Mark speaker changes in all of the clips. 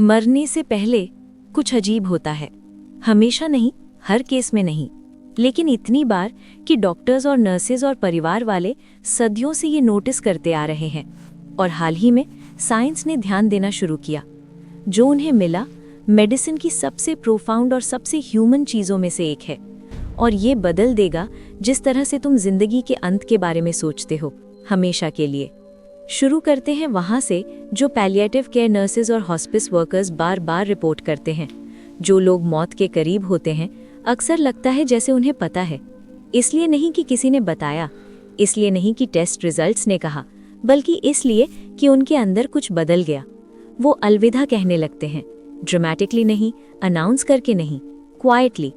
Speaker 1: मरने से पहले कुछ अजीब होता है। हमेशा नहीं, हर केस में नहीं, लेकिन इतनी बार कि डॉक्टर्स और नर्सेज और परिवार वाले सदियों से ये नोटिस करते आ रहे हैं। और हाल ही में साइंस ने ध्यान देना शुरू किया। जो उन्हें मिला मेडिसिन की सबसे प्रोफाउंड और सबसे ह्यूमन चीज़ों में से एक है। और ये बदल देगा जिस तरह से तुम जिंदगी के अंत के बारे में सोचते हो, हमेशा के लिए। शुरू करते हैं वहाँ से जो पैलिएटिव केयर नर्सेज और हॉस्पिस वर्कर्स बार बार रिपोर्ट करते हैं। जो लोग मौत के करीब होते हैं, अक्सर लगता है जैसे उन्हें पता है। इसलिए नहीं कि किसी ने बताया, इसलिए नहीं कि टेस्ट रिजल्ट्स ने कहा, बल्कि इसलिए कि उनके अंदर कुछ बदल गया। वो अलविदा कहने लगते हैं, ड्रामेटिकली नहीं, अनाउंस करके नहीं, क्वाइटली।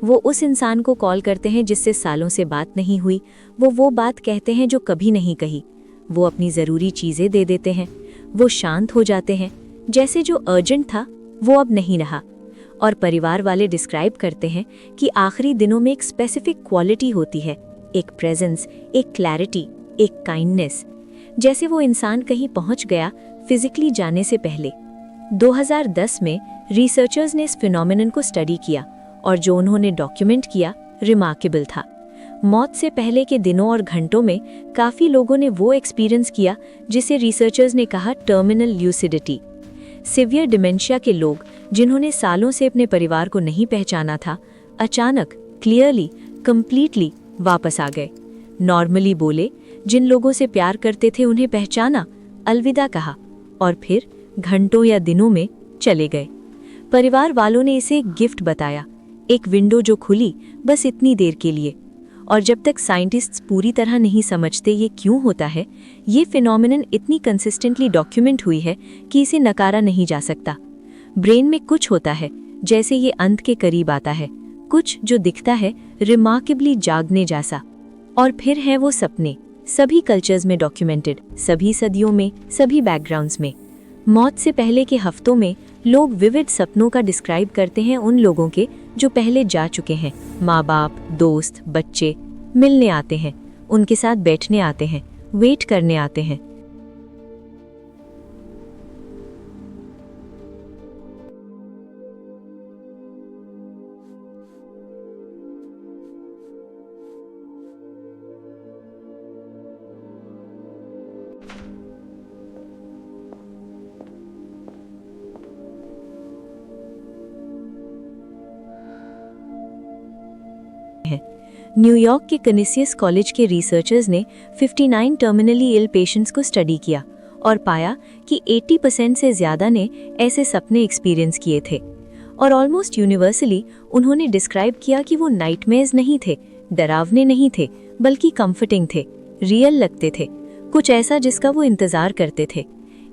Speaker 1: वो उस इंसान को कॉल करते हैं जिससे सालों से बात नहीं हुई। वो बात कहते हैं जो कभी नहीं कही। वो अपनी ज़रूरी चीज़ें दे देते हैं। वो शांत हो जाते हैं, जैसे जो अर्जेंट था वो अब नहीं रहा। और परिवार वाले डिस्क्राइब करते हैं कि आखिरी दिनों में एक स्पेसिफिक क्वालिटी होती है, एक प्रेजेंस, एक क्लैरिटी, एक काइंडनेस, जैसे वो इंसान कहीं पहुंच गया फिजिकली जाने से पहले। 2010 में रिसर्चर्स ने इस फिनोमेनन को स्टडी किया और जो उन्होंने डॉक्यूमेंट किया रिमार्केबल था। मौत से पहले के दिनों और घंटों में काफ़ी लोगों ने वो एक्सपीरियंस किया जिसे रिसर्चर्स ने कहा टर्मिनल ल्यूसिडिटी। सिवियर डिमेंशिया के लोग जिन्होंने सालों से अपने परिवार को नहीं पहचाना था, अचानक क्लियरली, कंप्लीटली वापस आ गए। नॉर्मली बोले, जिन लोगों से प्यार करते थे उन्हें पहचाना, अलविदा कहा और फिर घंटों या दिनों में चले गए। परिवार वालों ने इसे एक गिफ्ट बताया, एक विंडो जो खुली बस इतनी देर के लिए। और जब तक साइंटिस्ट्स पूरी तरह नहीं समझते ये क्यों होता है, ये फिनोमेनन इतनी कंसिस्टेंटली डॉक्यूमेंट हुई है कि इसे नकारा नहीं जा सकता। ब्रेन में कुछ होता है जैसे ये अंत के करीब आता है, कुछ जो दिखता है रिमार्केबली जागने जैसा। और फिर है वो सपने, सभी कल्चर्स में डॉक्यूमेंटेड, सभी सदियों में, सभी बैकग्राउंड्स में। मौत से पहले के हफ्तों में लोग विविड सपनों का डिस्क्राइब करते हैं उन लोगों के जो पहले जा चुके हैं। माँ बाप, दोस्त, बच्चे मिलने आते हैं, उनके साथ बैठने आते हैं, वेट करने आते हैं। न्यूयॉर्क के कनेसियस कॉलेज के रिसर्चर्स ने 59 टर्मिनली इल पेशेंट्स को स्टडी किया और पाया कि 80% से ज़्यादा ने ऐसे सपने एक्सपीरियंस किए थे। और ऑलमोस्ट यूनिवर्सली उन्होंने डिस्क्राइब किया कि वो नाइटमेयर्स नहीं थे, डरावने नहीं थे, बल्कि कंफर्टिंग थे, रियल लगते थे, कुछ ऐसा जिसका वो इंतज़ार करते थे।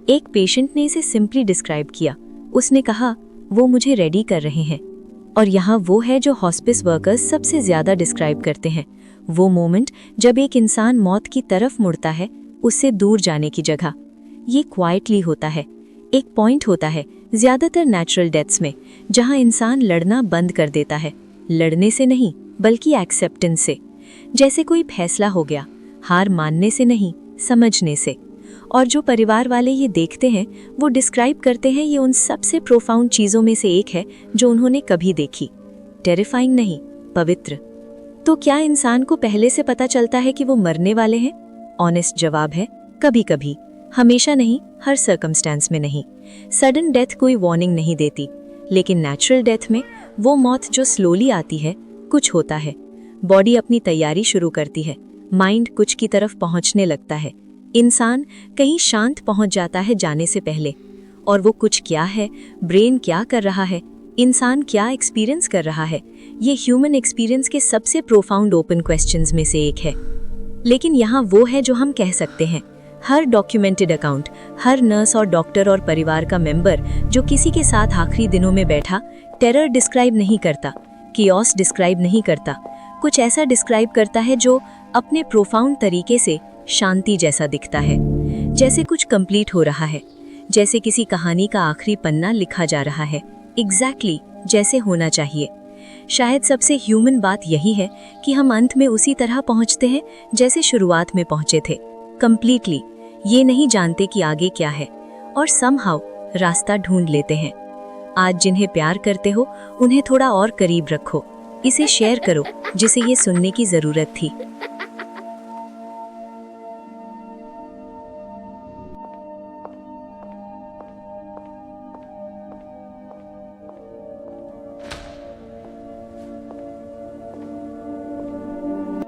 Speaker 1: एक पेशेंट ने इसे सिंपली डिस्क्राइब किया। उसने कहा, वो मुझे रेडी कर रहे हैं। और यहाँ वो है जो हॉस्पिस वर्कर्स सबसे ज़्यादा डिस्क्राइब करते हैं, वो मोमेंट जब एक इंसान मौत की तरफ मुड़ता है, उससे दूर जाने की जगह। ये क्वाइटली होता है। एक पॉइंट होता है ज़्यादातर नेचुरल डेथ्स में जहाँ इंसान लड़ना बंद कर देता है, लड़ने से नहीं बल्कि एक्सेप्टेंस से। जैसे कोई फैसला हो गया, हार मानने से नहीं, समझने से। और जो परिवार वाले ये देखते हैं वो डिस्क्राइब करते हैं ये उन सबसे प्रोफाउंड चीज़ों में से एक है जो उन्होंने कभी देखी। टेरिफाइंग नहीं, पवित्र। तो क्या इंसान को पहले से पता चलता है कि वो मरने वाले हैं? ऑनेस्ट जवाब है, कभी कभी, हमेशा नहीं, हर सर्कमस्टेंस में नहीं। सडन डेथ कोई वार्निंग नहीं देती, लेकिन नेचुरल डेथ में वो मौत जो स्लोली आती है, कुछ होता है। बॉडी अपनी तैयारी शुरू करती है, माइंड कुछ की तरफ पहुंचने लगता है, इंसान कहीं शांत पहुंच जाता है जाने से पहले। और वो कुछ क्या है, ब्रेन क्या कर रहा है, इंसान क्या एक्सपीरियंस कर रहा है, ये ह्यूमन एक्सपीरियंस के सबसे प्रोफाउंड ओपन क्वेश्चंस में से एक है। लेकिन यहाँ वो है जो हम कह सकते हैं, हर डॉक्यूमेंटेड अकाउंट, हर नर्स और डॉक्टर और परिवार का मेंबर जो किसी के साथ आखिरी दिनों में बैठा, टेरर डिस्क्राइब नहीं करता, कियोस डिस्क्राइब नहीं करता, कुछ ऐसा डिस्क्राइब करता है जो अपने प्रोफाउंड तरीके से शांति जैसा दिखता है, जैसे कुछ कंप्लीट हो रहा है, जैसे किसी कहानी का आखिरी पन्ना लिखा जा रहा है, एग्जैक्टली जैसे होना चाहिए। शायद सबसे ह्यूमन बात यही है कि हम अंत में उसी तरह पहुंचते हैं जैसे शुरुआत में पहुंचे थे, कंप्लीटली, ये नहीं जानते कि आगे क्या है, और समहाउ रास्ता ढूंढ लेते हैं। आज जिन्हें प्यार करते हो उन्हें थोड़ा और करीब रखो, इसे शेयर करो जिसे ये सुनने की जरूरत थी।